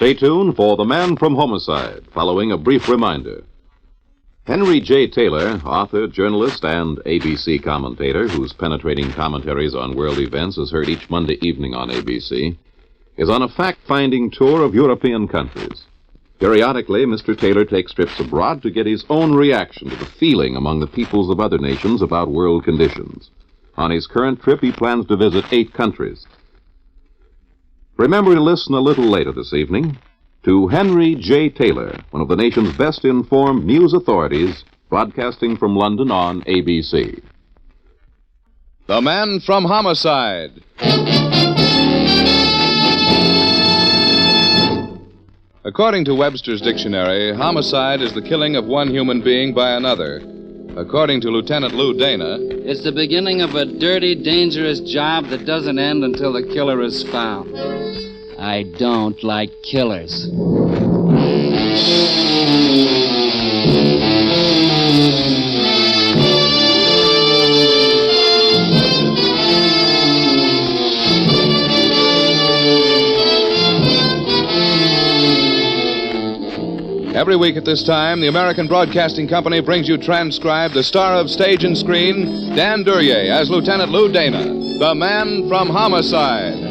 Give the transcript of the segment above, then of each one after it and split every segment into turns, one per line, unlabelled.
Stay tuned for The Man from Homicide, following a brief reminder. Henry J. Taylor, author, journalist, and ABC commentator, whose penetrating commentaries on world events is heard each Monday evening on ABC, is on a fact-finding tour of European countries. Periodically, Mr. Taylor takes trips abroad to get his own reaction to the feeling among the peoples of other nations about world conditions. On his current trip, he plans to visit 8 countries. Remember to listen a little later this evening to Henry J. Taylor, one of the nation's best-informed news authorities, broadcasting from London on ABC.
The Man from Homicide. According to Webster's dictionary, homicide is the killing of one human being by another. According to Lieutenant Lou Dana,
it's the beginning of a dirty, dangerous job that doesn't end until the killer is found. I don't like killers.
Every week at this time, the American Broadcasting Company brings you transcribed the star of stage and screen, Dan Duryea, as Lieutenant Lou Dana, the Man from Homicide.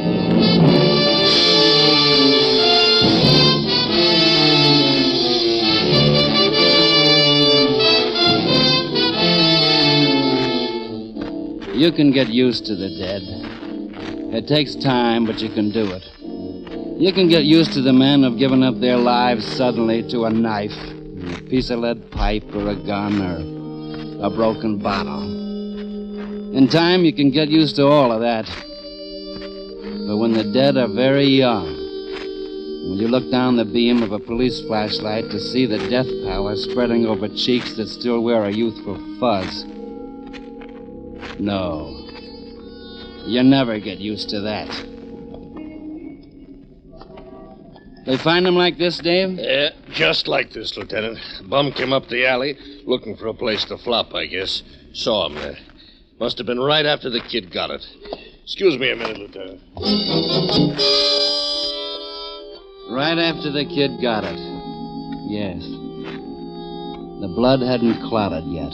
You can get used to the dead. It takes time, but you can do it. You can get used to the men who've given up their lives suddenly to a knife, a piece of lead pipe, or a gun, or a broken bottle. In time, you can get used to all of that. But when the dead are very young, when you look down the beam of a police flashlight to see the death pallor spreading over cheeks that still wear a youthful fuzz, no, you never get used to that. They find him like this, Dave?
Yeah, just like this, Lieutenant. Bum came up the alley, looking for a place to flop, I guess. Saw him there. Must have been right after the kid got it. Excuse me a minute, Lieutenant.
Right after the kid got it. Yes. The blood hadn't clotted yet.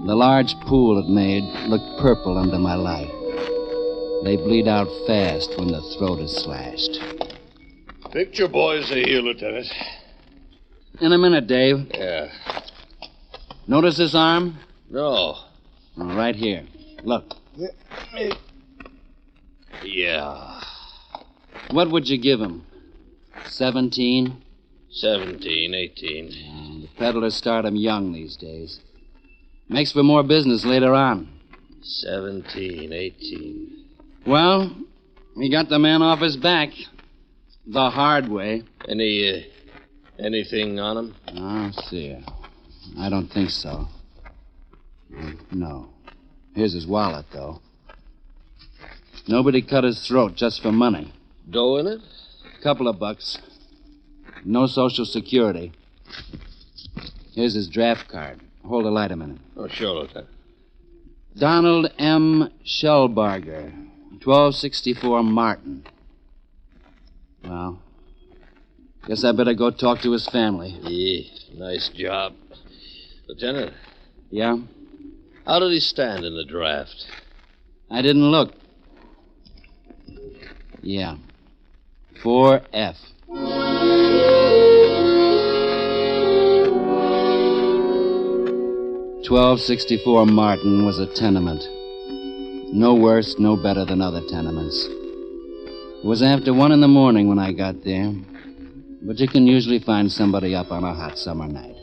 The large pool it made looked purple under my light. They bleed out fast when the throat is slashed.
Picture boys are here, Lieutenant.
In a minute, Dave.
Yeah.
Notice this arm?
No.
Right here. Look.
Yeah.
What would you give him? 17?
17, 18.
The peddlers start him young these days. Makes for more business later on.
17, 18.
Well, he got the man off his back. The hard way.
Anything on him?
Oh, see. I don't think so. No. Here's his wallet, though. Nobody cut his throat just for money.
Dough in it?
Couple of bucks. No Social Security. Here's his draft card. Hold the light a minute.
Oh, sure, Lieutenant.
Donald M. Shellbarger, 1264 Martin. Well, guess I better go talk to his family.
Yeah, nice job. Lieutenant.
Yeah?
How did he stand in the draft?
I didn't look. Yeah. 4F. "1264 Martin was a tenement. No worse, no better than other tenements. It was after 1 a.m. when I got there, but you can usually find somebody up on a hot summer night.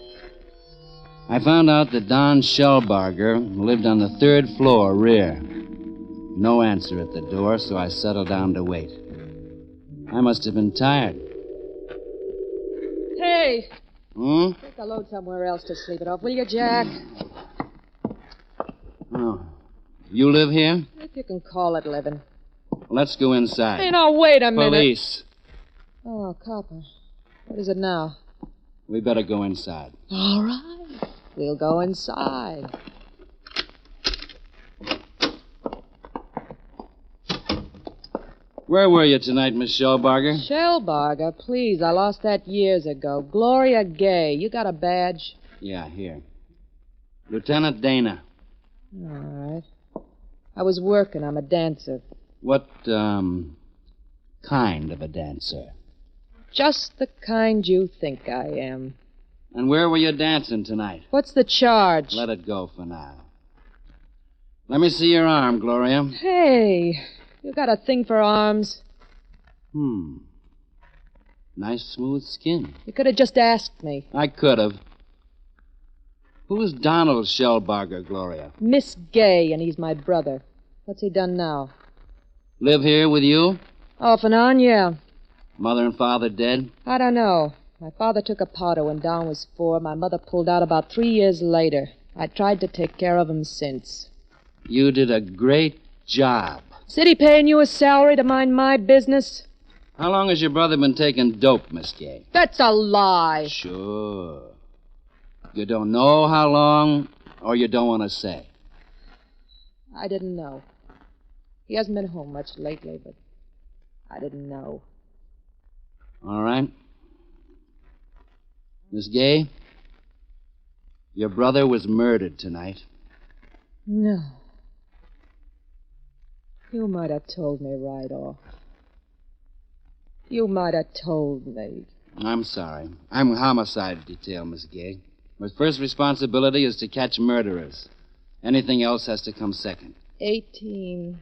I found out that Don Shellbarger lived on the 3rd floor, rear. No answer at the door, so I settled down to wait. I must have been tired.
Hey!
Take
a load somewhere else to sleep it off, will you, Jack?
Oh. You live here?
If you can call it living.
Let's go inside.
Hey, now, wait a minute.
Police.
Oh, copper. What is it now?
We better go inside.
All right. We'll go inside.
Where were you tonight, Miss Shellbarger?
Shellbarger, please. I lost that years ago. Gloria Gay. You got a badge?
Yeah, here. Lieutenant Dana.
All right. I was working. I'm a dancer.
What, kind of a dancer?
Just the kind you think I am.
And where were you dancing tonight?
What's the charge?
Let it go for now. Let me see your arm, Gloria.
Hey, you got a thing for arms.
Nice smooth skin.
You could have just asked me.
I could have. Who's Donald Shellbarger, Gloria?
Miss Gay, and he's my brother. What's he done now?
Live here with you?
Off and on, yeah.
Mother and father dead?
I don't know. My father took a powder when Don was 4. My mother pulled out about 3 years later. I tried to take care of him since.
You did a great job.
City paying you a salary to mind my business?
How long has your brother been taking dope, Miss Gay?
That's a lie.
Sure. You don't know how long, or you don't want to say?
I didn't know. He hasn't been home much lately, but I didn't know.
All right. Miss Gay, your brother was murdered tonight.
No. You might have told me right off. You might have told me.
I'm sorry. I'm homicide detail, Miss Gay. My first responsibility is to catch murderers. Anything else has to come second.
18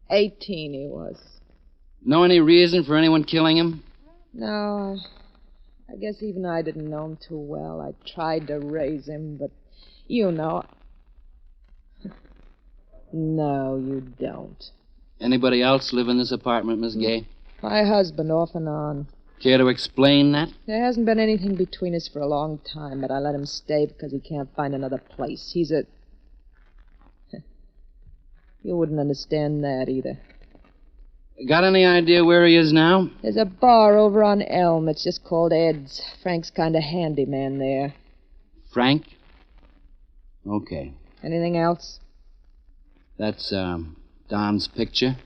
he was.
Know any reason for anyone killing him?
No, I guess even I didn't know him too well. I tried to raise him, but you know. No, you don't.
Anybody else live in this apartment, Miss Gay?
My husband, off and on.
Care to explain that?
There hasn't been anything between us for a long time, but I let him stay because he can't find another place. He's a... You wouldn't understand that either.
Got any idea where he is now?
There's a bar over on Elm. It's just called Ed's. Frank's kind of handyman there.
Frank? Okay.
Anything else?
That's, Don's picture?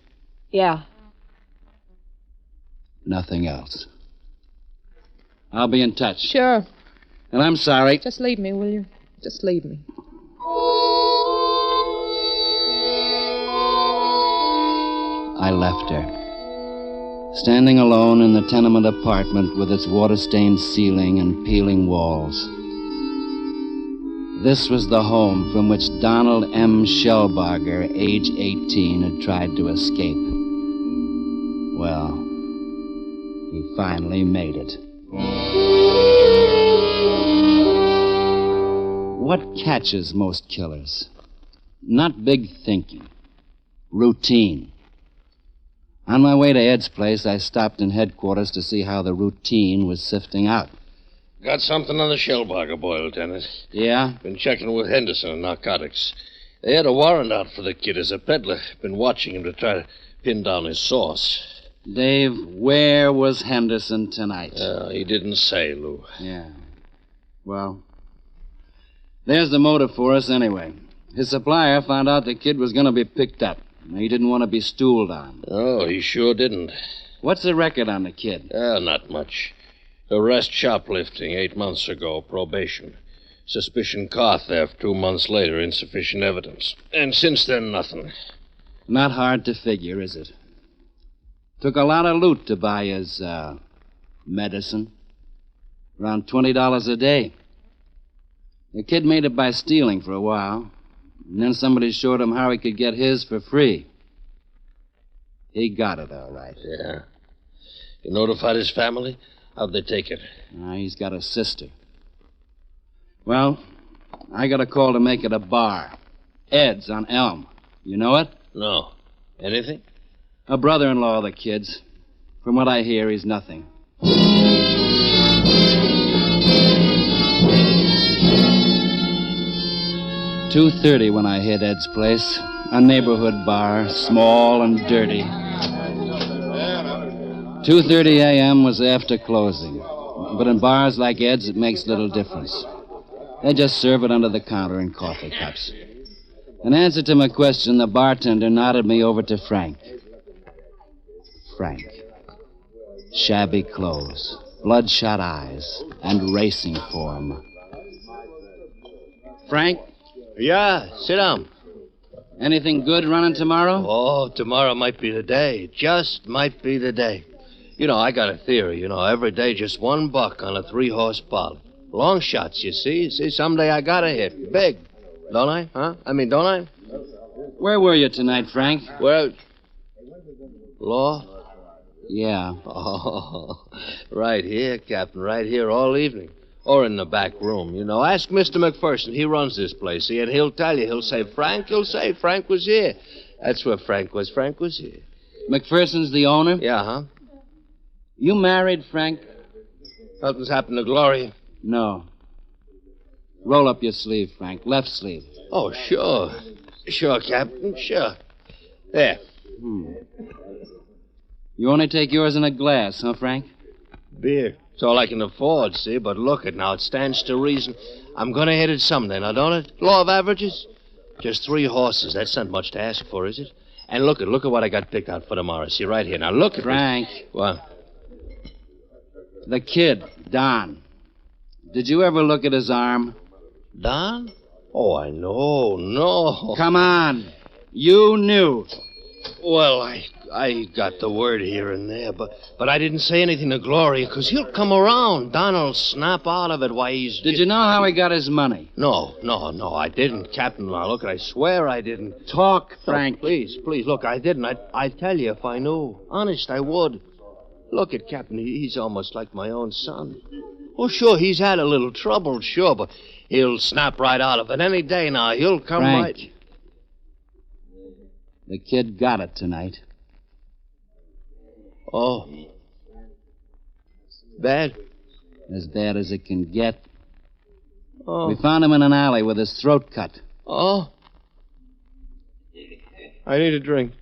Yeah.
Nothing else. I'll be in touch.
Sure.
And I'm sorry.
Just leave me, will you? Just leave me.
I left her. Standing alone in the tenement apartment with its water-stained ceiling and peeling walls. This was the home from which Donald M. Shellbarger, age 18, had tried to escape. Well, he finally made it. What catches most killers? Not big thinking. Routine. On my way to Ed's place, I stopped in headquarters to see how the routine was sifting out.
Got something on the Shellbarger boy, Lieutenant.
Yeah?
Been checking with Henderson on narcotics. They had a warrant out for the kid as a peddler. Been watching him to try to pin down his source.
Dave, where was Henderson tonight?
He didn't say, Lou.
Yeah. Well, there's the motive for us anyway. His supplier found out the kid was going to be picked up. He didn't want to be stooled on.
Oh, he sure didn't.
What's the record on the kid?
Not much. Arrest shoplifting 8 months ago, probation. Suspicion car theft 2 months later, insufficient evidence. And since then, nothing.
Not hard to figure, is it? Took a lot of loot to buy his, medicine. Around $20 a day. The kid made it by stealing for a while. And then somebody showed him how he could get his for free. He got it, all right.
Yeah. You notified his family? How'd they take it?
He's got a sister. Well, I got a call to make it a bar. Ed's on Elm. You know it?
No. Anything?
A brother-in-law of the kid's. From what I hear, he's nothing. 2:30 when I hit Ed's place. A neighborhood bar, small and dirty. 2:30 a.m. was after closing. But in bars like Ed's, it makes little difference. They just serve it under the counter in coffee cups. In answer to my question, the bartender nodded me over to Frank. Frank. Shabby clothes, bloodshot eyes, and racing form. Frank,
Yeah, sit down.
anything good running tomorrow?
Oh, tomorrow might be the day. Just might be the day. You know, I got a theory. Every day just $1 on a 3-horse poly. Long shots, you see. See, someday I gotta hit. Big. Don't I? Huh? Don't I?
Where were you tonight, Frank?
Well, Law?
Yeah.
Oh, right here, Captain. Right here all evening. Or in the back room, Ask Mr. McPherson. He runs this place, see, and he'll tell you. He'll say Frank was here. That's where Frank was. Frank was here.
McPherson's the owner?
Yeah, huh?
You married, Frank?
Something's happened to Gloria.
No. Roll up your sleeve, Frank. Left sleeve.
Oh, sure. Sure, Captain, sure. There.
You only take yours in a glass, huh, Frank?
Beer. It's all I can afford, see? But look it now. It stands to reason. I'm going to hit it someday, now, don't it? Law of averages? Just 3 horses. That's not much to ask for, is it? And look at what I got picked out for tomorrow. See, right here. Now, look at
Frank.
What?
The kid, Don. Did you ever look at his arm?
Don? Oh, I know. No.
Come on. You knew.
Well, I got the word here and there, but I didn't say anything to Gloria, because he'll come around. Don'll snap out of it. Why, he's...
Did you know how he got his money?
No, I didn't, Captain. Now, look, I swear I didn't.
Talk, Frank.
No, please, look, I didn't. I'd tell you if I knew. Honest, I would. Look at Captain. He's almost like my own son. Oh, sure, he's had a little trouble, sure, but he'll snap right out of it any day now. He'll come
Frank,
right...
the kid got it tonight.
Oh. Bad?
As bad as it can get.
Oh.
We found him in an alley with his throat cut.
Oh. I need a drink.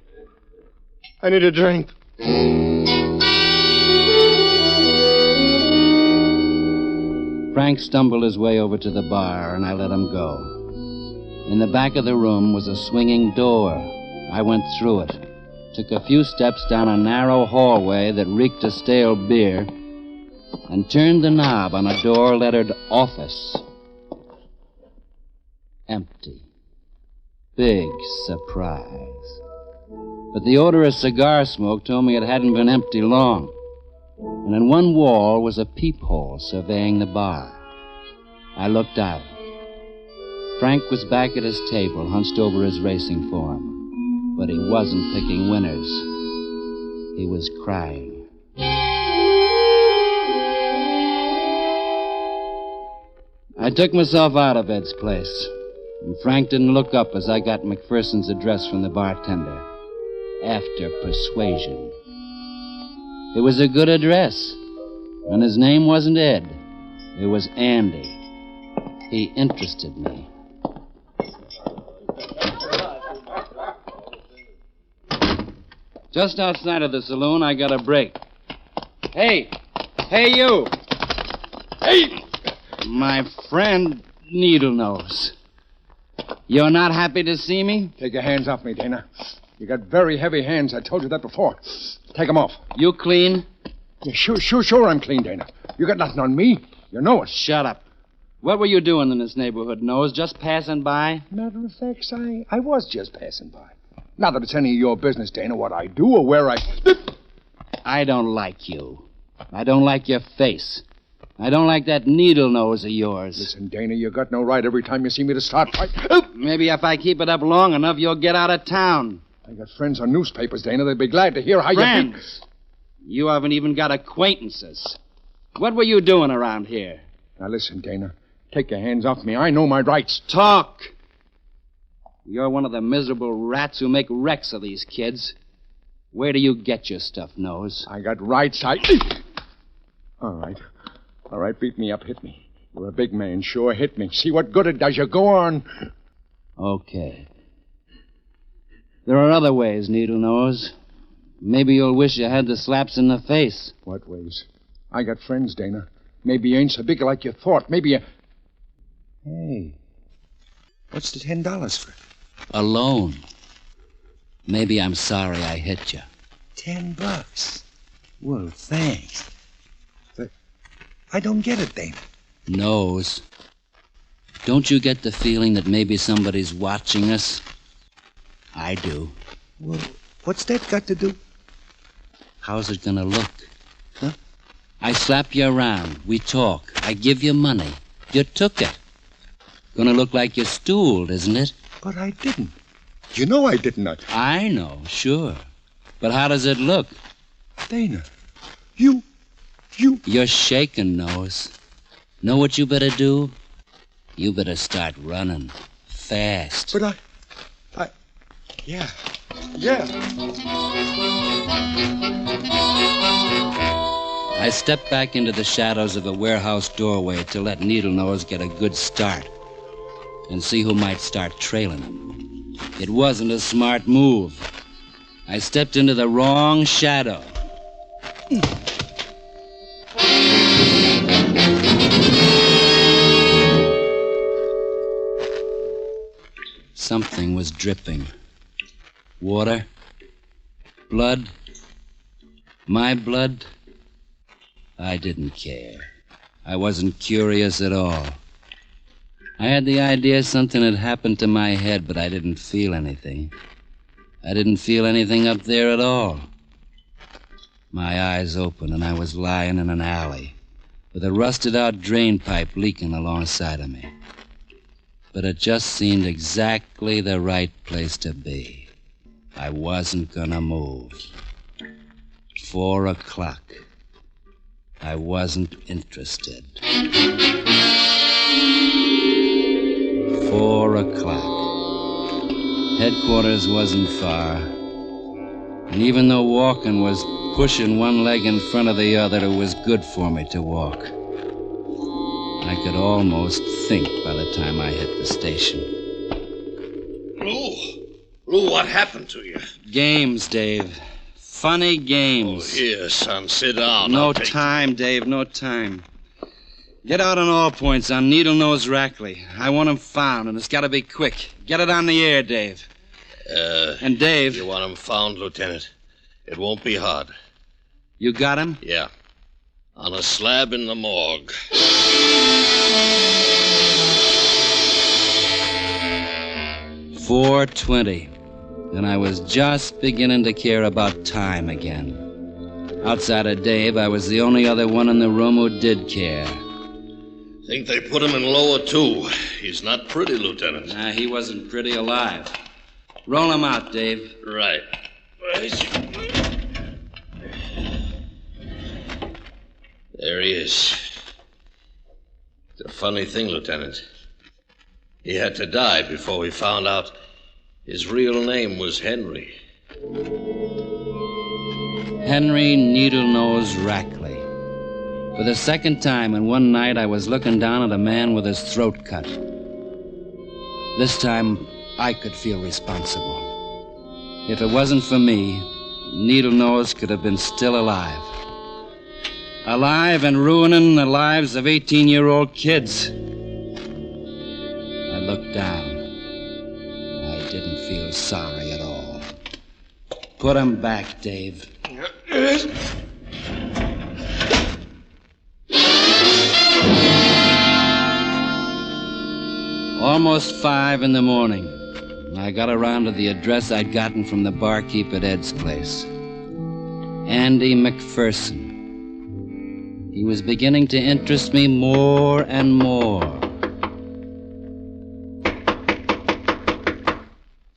Frank stumbled his way over to the bar, and I let him go. In the back of the room was a swinging door. I went through it, took a few steps down a narrow hallway that reeked of stale beer, and turned the knob on a door lettered Office. Empty. Big surprise. But the odor of cigar smoke told me it hadn't been empty long. And in one wall was a peephole surveying the bar. I looked out. Frank was back at his table, hunched over his racing form. But he wasn't picking winners. He was crying. I took myself out of Ed's place, and Frank didn't look up as I got McPherson's address from the bartender. After persuasion. It was a good address, and his name wasn't Ed. It was Andy. He interested me. Just outside of the saloon, I got a break. Hey, you! Hey! My friend Needlenose. You're not happy to see me?
Take your hands off me, Dana. You got very heavy hands. I told you that before. Take them off.
You clean?
Yeah, sure I'm clean, Dana. You got nothing on me. You know it.
Shut up. What were you doing in this neighborhood, Nose? Just passing by?
Matter of fact, I was just passing by. Not that it's any of your business, Dana, what I do or where I...
I don't like you. I don't like your face. I don't like that needle nose of yours.
Listen, Dana, you got no right every time you see me to start fight.
Maybe if I keep it up long enough, you'll get out of town.
I got friends on newspapers, Dana. They'd be glad to hear how
Friends? You haven't even got acquaintances. What were you doing around here?
Now, listen, Dana. Take your hands off me. I know my rights.
Talk. You're one of the miserable rats who make wrecks of these kids. Where do you get your stuff, Nose?
I got rights. All right, beat me up, hit me. You're a big man, sure, hit me. See what good it does you. Go on.
Okay. There are other ways, Needlenose. Maybe you'll wish you had the slaps in the face.
What ways? I got friends, Dana. Maybe you ain't so big like you thought. Maybe you... Hey, what's the $10 for?
Alone. Maybe I'm sorry I hit you.
$10. Well, thanks. But I don't get it, Dana.
Nose. Don't you get the feeling that maybe somebody's watching us? I do.
Well, what's that got to do?
How's it gonna look?
Huh?
I slap you around. We talk. I give you money. You took it. Gonna look like you stooled, isn't it?
But I didn't. You know I didn't.
I know, sure. But how does it look?
Dana, you...
You're shaking, Nose. Know what you better do? You better start running. Fast.
But I... Yeah.
I stepped back into the shadows of a warehouse doorway to let Needlenose get a good start and see who might start trailing him. It wasn't a smart move. I stepped into the wrong shadow. Something was dripping. Water? Blood? My blood? I didn't care. I wasn't curious at all. I had the idea something had happened to my head, but I didn't feel anything. I didn't feel anything up there at all. My eyes opened, and I was lying in an alley with a rusted-out drain pipe leaking alongside of me. But it just seemed exactly the right place to be. I wasn't gonna move. 4 o'clock. I wasn't interested. 4 o'clock. Headquarters wasn't far. And even though walking was pushing one leg in front of the other, it was good for me to walk. I could almost think by the time I hit the station.
Lou, what happened to you?
Games, Dave. Funny games.
Oh, here, son, sit down.
No time, Dave, no time. Get out on all points on Needlenose Rackley. I want him found, and it's got to be quick. Get it on the air, Dave. And Dave...
You want him found, Lieutenant? It won't be hard.
You got him?
Yeah. On a slab in the morgue.
4:20. And I was just beginning to care about time again. Outside of Dave, I was the only other one in the room who did care.
Think they put him in lower 2. He's not pretty, Lieutenant.
Nah, he wasn't pretty alive. Roll him out, Dave.
Right. There he is. It's a funny thing, Lieutenant. He had to die before we found out his real name was Henry.
Henry Needlenose Rackley. For the second time in one night, I was looking down at a man with his throat cut. This time, I could feel responsible. If it wasn't for me, Needlenose could have been still alive. Alive and ruining the lives of 18-year-old kids. I looked down. I didn't feel sorry at all. Put him back, Dave. Almost 5 in the morning. I got around to the address I'd gotten from the barkeep at Ed's place. Andy McPherson. He was beginning to interest me more and more.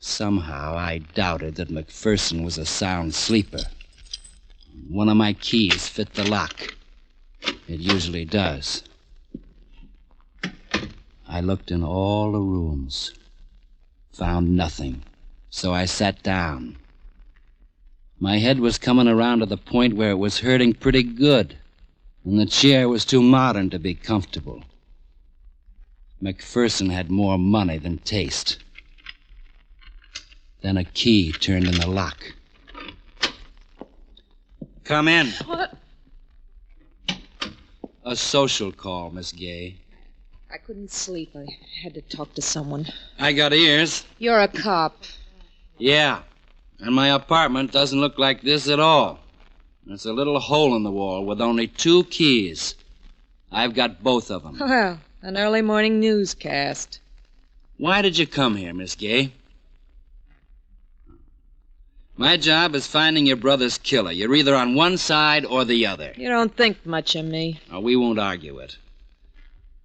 Somehow I doubted that McPherson was a sound sleeper. One of my keys fit the lock. It usually does. I looked in all the rooms. Found nothing. So I sat down. My head was coming around to the point where it was hurting pretty good, and the chair was too modern to be comfortable. McPherson had more money than taste. Then a key turned in the lock. Come in.
What?
A social call, Miss Gay.
I couldn't sleep. I had to talk to someone.
I got ears.
You're a cop.
Yeah. And my apartment doesn't look like this at all. It's a little hole in the wall with only 2 keys. I've got both of them.
Well, an early morning newscast.
Why did you come here, Miss Gay? My job is finding your brother's killer. You're either on one side or the other.
You don't think much of me.
Oh, we won't argue it.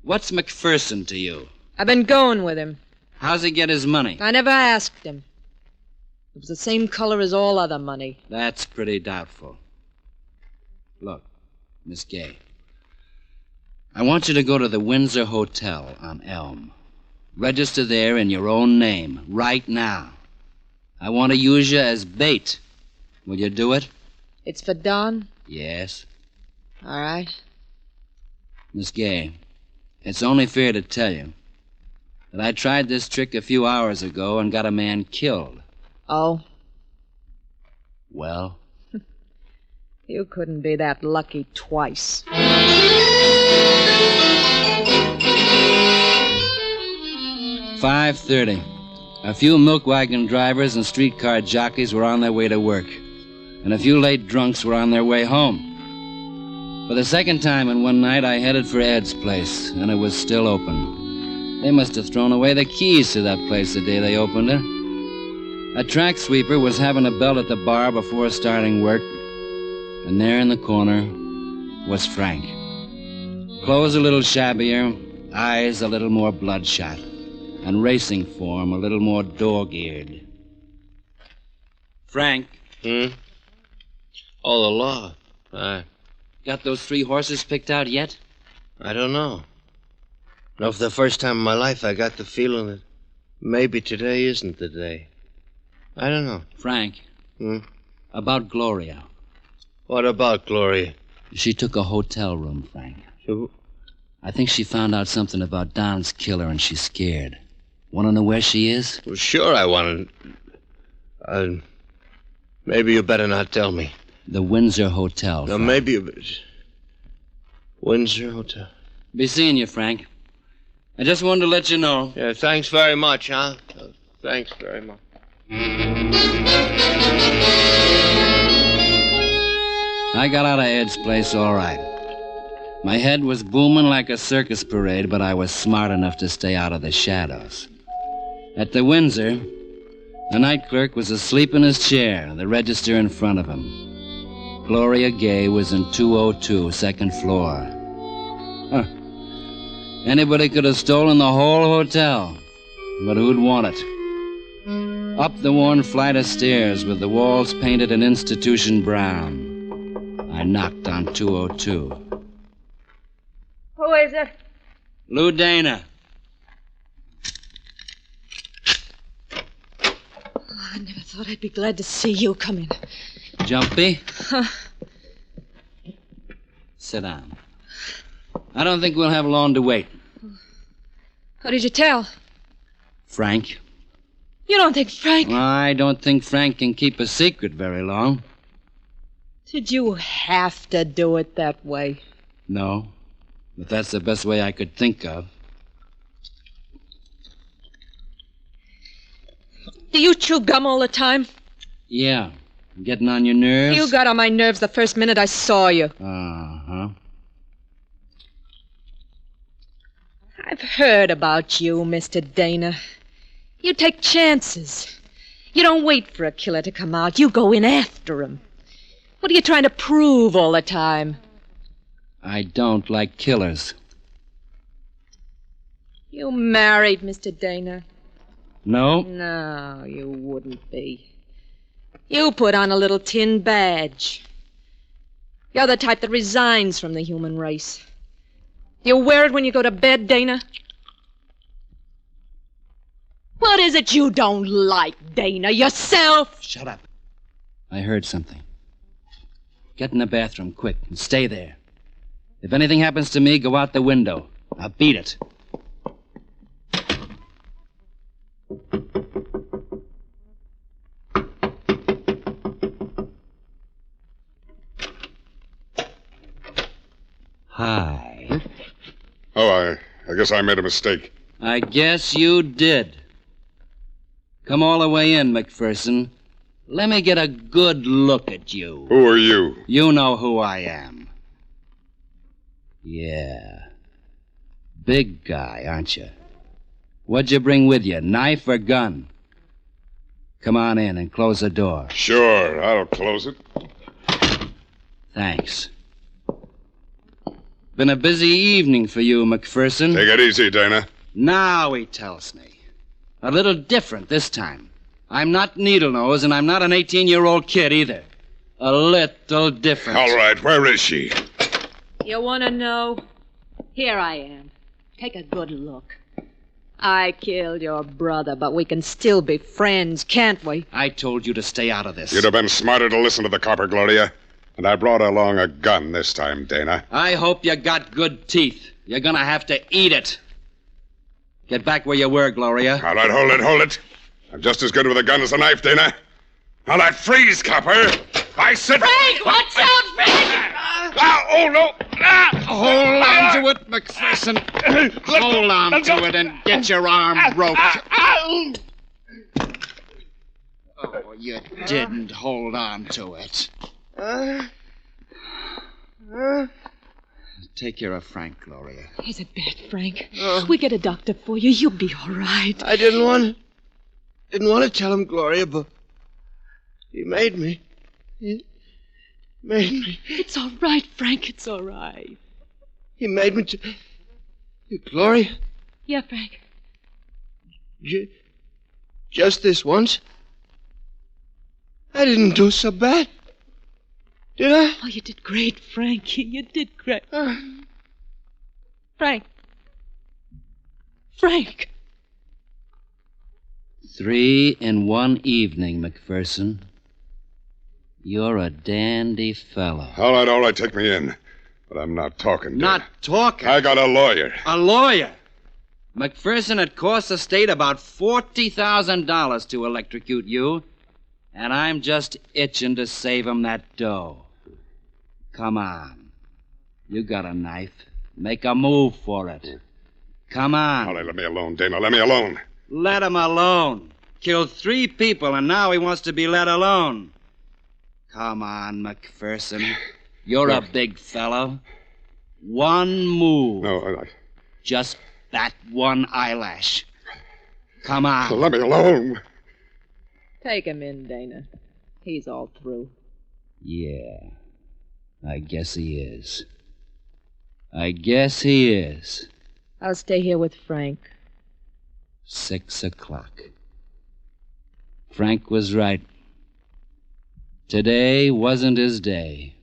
What's McPherson to you?
I've been going with him.
How's he get his money?
I never asked him. It was the same color as all other money.
That's pretty doubtful. Look, Miss Gay, I want you to go to the Windsor Hotel on Elm. Register there in your own name, right now. I want to use you as bait. Will you do it?
It's for Don?
Yes.
All right.
Miss Gay, it's only fair to tell you that I tried this trick a few hours ago and got a man killed.
Oh?
Well?
You couldn't be that lucky twice.
5:30. A few milk wagon drivers and streetcar jockeys were on their way to work, and a few late drunks were on their way home. For the second time in one night, I headed for Ed's place, and it was still open. They must have thrown away the keys to that place the day they opened it. A track sweeper was having a belt at the bar before starting work, and there in the corner was Frank. Clothes a little shabbier, eyes a little more bloodshot, and racing form a little more dog-eared. Frank.
Oh, the law.
Got those 3 horses picked out yet?
I don't know. No, for the first time in my life, I got the feeling that maybe today isn't the day. I don't know.
Frank. About Gloria.
What about Gloria?
She took a hotel room, Frank. I think she found out something about Don's killer and she's scared. Want to know where she is?
Well, sure I want to. Maybe you better not tell me.
The Windsor Hotel,
No,
Frank.
maybe you better. Windsor Hotel.
Be seeing you, Frank. I just wanted to let you know.
Yeah, thanks very much, huh? Thanks very much.
I got out of Ed's place all right. My head was booming like a circus parade, but I was smart enough to stay out of the shadows. At the Windsor, the night clerk was asleep in his chair, the register in front of him. Gloria Gay was in 202, second floor. Huh. Anybody could have stolen the whole hotel, but who'd want it? Up the worn flight of stairs with the walls painted an institution brown. I knocked on 202.
Who is it?
Lou Dana.
Oh, I never thought I'd be glad to see you come in.
Jumpy? Sit down. I don't think we'll have long to wait.
What did you tell?
Frank?
You don't think Frank...
I don't think Frank can keep a secret very long.
Did you have to do it that way?
No, but that's the best way I could think of.
Do you chew gum all the time?
Yeah. Getting on your nerves?
You got on my nerves the first minute I saw you.
Uh-huh.
I've heard about you, Mr. Dana. You take chances. You don't wait for a killer to come out. You go in after him. What are you trying to prove all the time?
I don't like killers.
You married, Mr. Dana?
No?
No, you wouldn't be. You put on a little tin badge. You're the type that resigns from the human race. You wear it when you go to bed, Dana? What is it you don't like, Dana? Yourself?
Shut up. I heard something. Get in the bathroom, quick, and stay there. If anything happens to me, go out the window. Now beat it. Hi.
Oh, I guess I made a mistake.
I guess you did. Come all the way in, McPherson. Let me get a good look at you.
Who are you?
You know who I am. Yeah. Big guy, aren't you? What'd you bring with you, knife or gun? Come on in and close the door.
Sure, I'll close it.
Thanks. Been a busy evening for you, McPherson.
Take it easy, Dana.
Now he tells me. A little different this time. I'm not Needlenose, and I'm not an 18-year-old kid either. A little different.
All right, where is she?
You want to know? Here I am. Take a good look. I killed your brother, but we can still be friends, can't we?
I told you to stay out of this.
You'd have been smarter to listen to the copper, Gloria. And I brought along a gun this time, Dana.
I hope you got good teeth. You're gonna have to eat it. Get back where you were, Gloria.
All right, hold it. I'm just as good with a gun as a knife, Dana. All right, freeze, copper. I said...
Frank, watch out, Frank!
Oh, no!
Hold on to it, McPherson. Hold on to it and get your arm roped. Oh, you didn't hold on to it. Take care of Frank, Gloria.
Is it bad, Frank? We get a doctor for you. You'll be all right.
I didn't want to tell him, Gloria, but he made me. He made me.
It's all right, Frank. It's all right.
He made me to... Gloria?
Yeah, Frank.
Just this once? I didn't do so bad. Did I?
Oh, you did great, Frankie. You did great. Frank.
3 in one evening, McPherson. You're a dandy fellow.
All right, take me in. But I'm not talking, Dana.
Not talking?
I got a lawyer.
A lawyer? McPherson had cost the state about $40,000 to electrocute you, and I'm just itching to save him that dough. Come on. You got a knife. Make a move for it. Come on.
All right, let me alone, Dana. Let me alone.
Let him alone. Killed 3 people, and now he wants to be let alone. Come on, McPherson. You're a big fellow. One move.
No,
Just bat one eyelash. Come on.
let me alone.
Take him in, Dana. He's all through.
Yeah, I guess he is.
I'll stay here with Frank.
6 o'clock. Frank was right. Today wasn't his day.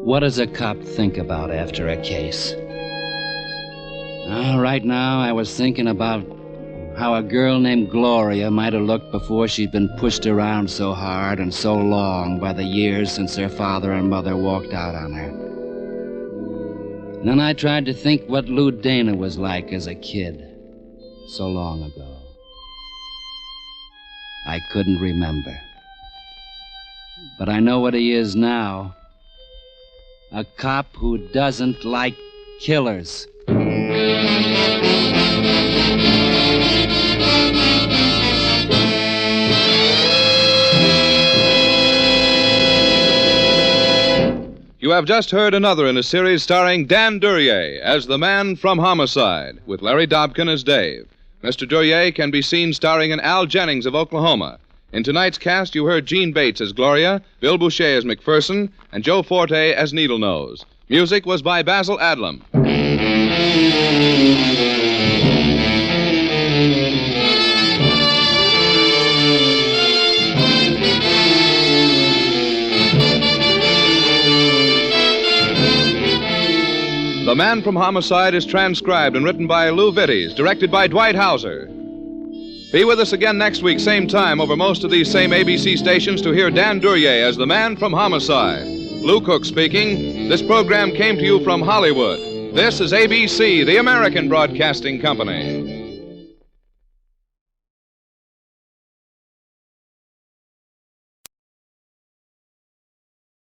What does a cop think about after a case? Right now, I was thinking about how a girl named Gloria might have looked before she'd been pushed around so hard and so long by the years since her father and mother walked out on her. Then I tried to think what Lou Dana was like as a kid, so long ago. I couldn't remember. But I know what he is now. A cop who doesn't like killers.
You have just heard another in a series starring Dan Duryea as the Man from Homicide, with Larry Dobkin as Dave. Mr. Duryea can be seen starring in Al Jennings of Oklahoma. In tonight's cast, you heard Jeanne Bates as Gloria, Bill Bouchey as McPherson, and Joe Forte as Needlenose. Music was by Basil Adlam. The Man from Homicide is transcribed and written by Lou Vitties, directed by Dwight Hauser. Be with us again next week, same time, over most of these same ABC stations to hear Dan Duryea as the Man from Homicide. Lou Cook speaking. This program came to you from Hollywood. This is ABC, the American Broadcasting Company.